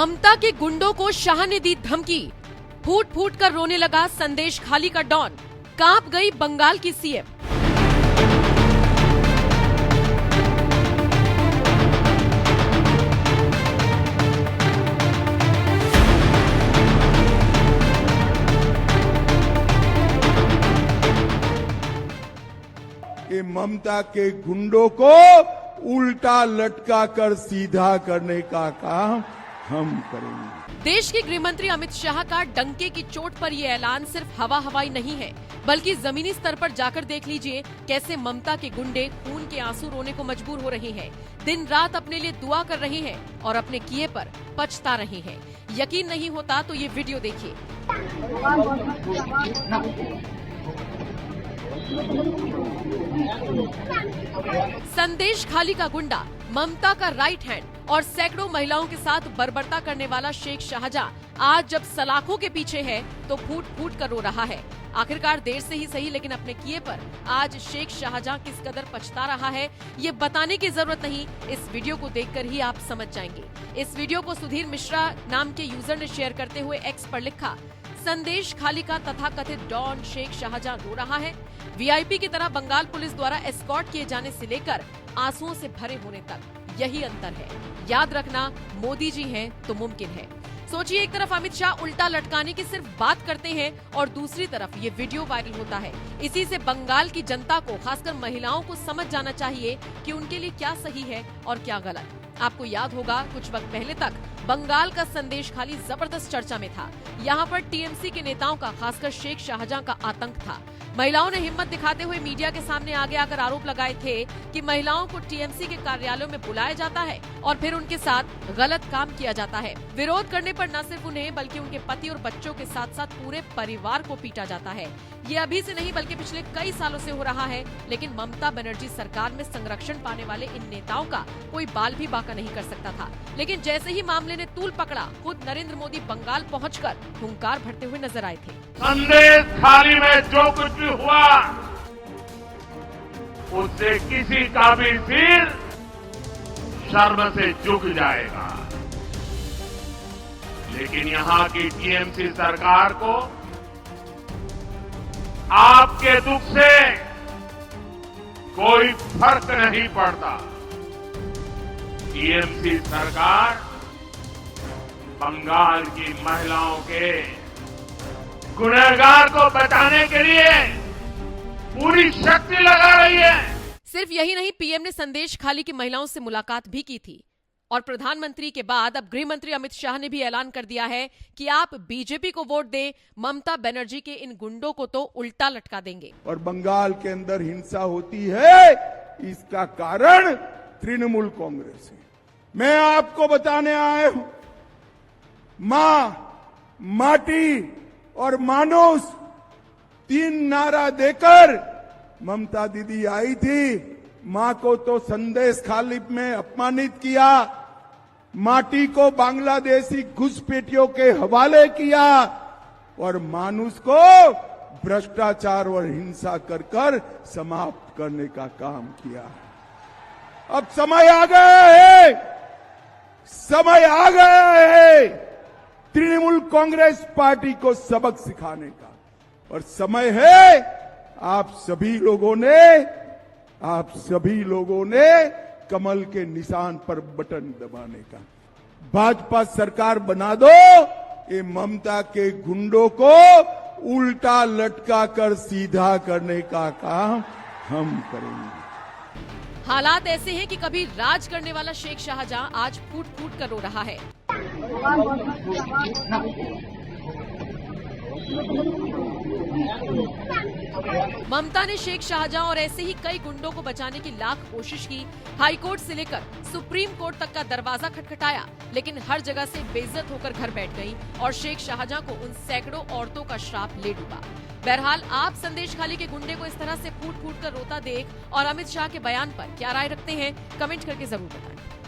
ममता के गुंडों को शाह ने दी धमकी। फूट फूट कर रोने लगा संदेश खाली का डॉन। कांप गई बंगाल की सीएम। कि ममता के गुंडों को उल्टा लटका कर सीधा करने का काम हम करेंगे। देश के गृह मंत्री अमित शाह का डंके की चोट पर ये ऐलान सिर्फ हवा हवाई नहीं है, बल्कि जमीनी स्तर पर जाकर देख लीजिए कैसे ममता के गुंडे खून के आंसू रोने को मजबूर हो रहे हैं। दिन रात अपने लिए दुआ कर रहे हैं और अपने किए पर पछता रहे हैं। यकीन नहीं होता तो ये वीडियो देखिए। संदेश खाली का गुंडा, ममता का राइट हैंड और सैकड़ों महिलाओं के साथ बर्बरता करने वाला शेख शाहजहां आज जब सलाखों के पीछे है तो फूट फूट कर रो रहा है। आखिरकार देर से ही सही, लेकिन अपने किए पर आज शेख शाहजहां किस कदर पछता रहा है ये बताने की जरूरत नहीं, इस वीडियो को देखकर ही आप समझ जाएंगे। इस वीडियो को सुधीर मिश्रा नाम के यूजर ने शेयर करते हुए एक्स पर लिखा, संदेश खाली का तथाकथित डॉन शेख शाहजहां रो रहा है। वीआईपी की तरह बंगाल पुलिस द्वारा एस्कॉर्ट किए जाने से लेकर आंसुओं से भरे होने तक, यही अंतर है। याद रखना, मोदी जी हैं तो मुमकिन है। सोचिए, एक तरफ अमित शाह उल्टा लटकाने की सिर्फ बात करते हैं और दूसरी तरफ ये वीडियो वायरल होता है। इसी से बंगाल की जनता को, खासकर महिलाओं को समझ जाना चाहिए कि उनके लिए क्या सही है और क्या गलत। आपको याद होगा कुछ वक्त पहले तक बंगाल का संदेश खाली जबरदस्त चर्चा में था। यहाँ पर टीएमसी के नेताओं का, खासकर शेख शाहजहां का आतंक था। महिलाओं ने हिम्मत दिखाते हुए मीडिया के सामने आगे आकर आरोप लगाए थे कि महिलाओं को टीएमसी के कार्यालयों में बुलाया जाता है और फिर उनके साथ गलत काम किया जाता है। विरोध करने पर न सिर्फ उन्हें बल्कि उनके पति और बच्चों के साथ साथ पूरे परिवार को पीटा जाता है। ये अभी से नहीं बल्कि पिछले कई सालों से हो रहा है, लेकिन ममता बनर्जी सरकार में संरक्षण पाने वाले इन नेताओं का कोई बाल भी बाका नहीं कर सकता था। लेकिन जैसे ही मामले ने तूल पकड़ा, खुद नरेंद्र मोदी बंगाल पहुंचकर हुंकार भरते हुए नजर आए थे। संदेश खाली में जो कुछ भी हुआ उससे किसी का भी सिर शर्म से झुक जाएगा, लेकिन यहाँ की टीएमसी सरकार को आपके दुख से कोई फर्क नहीं पड़ता। टीएमसी सरकार बंगाल की महिलाओं के गुनहगार को बचाने के लिए पूरी शक्ति लगा रही है। सिर्फ यही नहीं, पीएम ने संदेश खाली की महिलाओं से मुलाकात भी की थी और प्रधानमंत्री के बाद अब गृह मंत्री अमित शाह ने भी ऐलान कर दिया है कि आप बीजेपी को वोट दें, ममता बनर्जी के इन गुंडों को तो उल्टा लटका देंगे। और बंगाल के अंदर हिंसा होती है, इसका कारण तृणमूल कांग्रेस है। मैं आपको बताने आया हूं, मां, माटी और मानुस, तीन नारा देकर ममता दीदी आई थी। मां को तो संदेश खाली में अपमानित किया, माटी को बांग्लादेशी घुसपैठियों के हवाले किया और मानुस को भ्रष्टाचार और हिंसा कर कर समाप्त करने का काम किया। अब समय आ गया है, समय आ गया है तृणमूल कांग्रेस पार्टी को सबक सिखाने का, और समय है आप सभी लोगों ने कमल के निशान पर बटन दबाने का। भाजपा सरकार बना दो, ये ममता के गुंडों को उल्टा लटका कर सीधा करने का काम हम करेंगे। हालात ऐसे हैं कि कभी राज करने वाला शेख शाहजहां आज फूट फूट कर रो रहा है। ममता ने शेख शाहजहां और ऐसे ही कई गुंडों को बचाने की लाख कोशिश की। हाईकोर्ट से लेकर सुप्रीम कोर्ट तक का दरवाजा खटखटाया, लेकिन हर जगह से बेइज्जत होकर घर बैठ गई और शेख शाहजहां को उन सैकड़ों औरतों का श्राप ले डूबा। बहरहाल, आप संदेश खाली के गुंडे को इस तरह से फूट फूट कर रोता देख और अमित शाह के बयान पर क्या राय रखते हैं, कमेंट करके जरूर बताएं।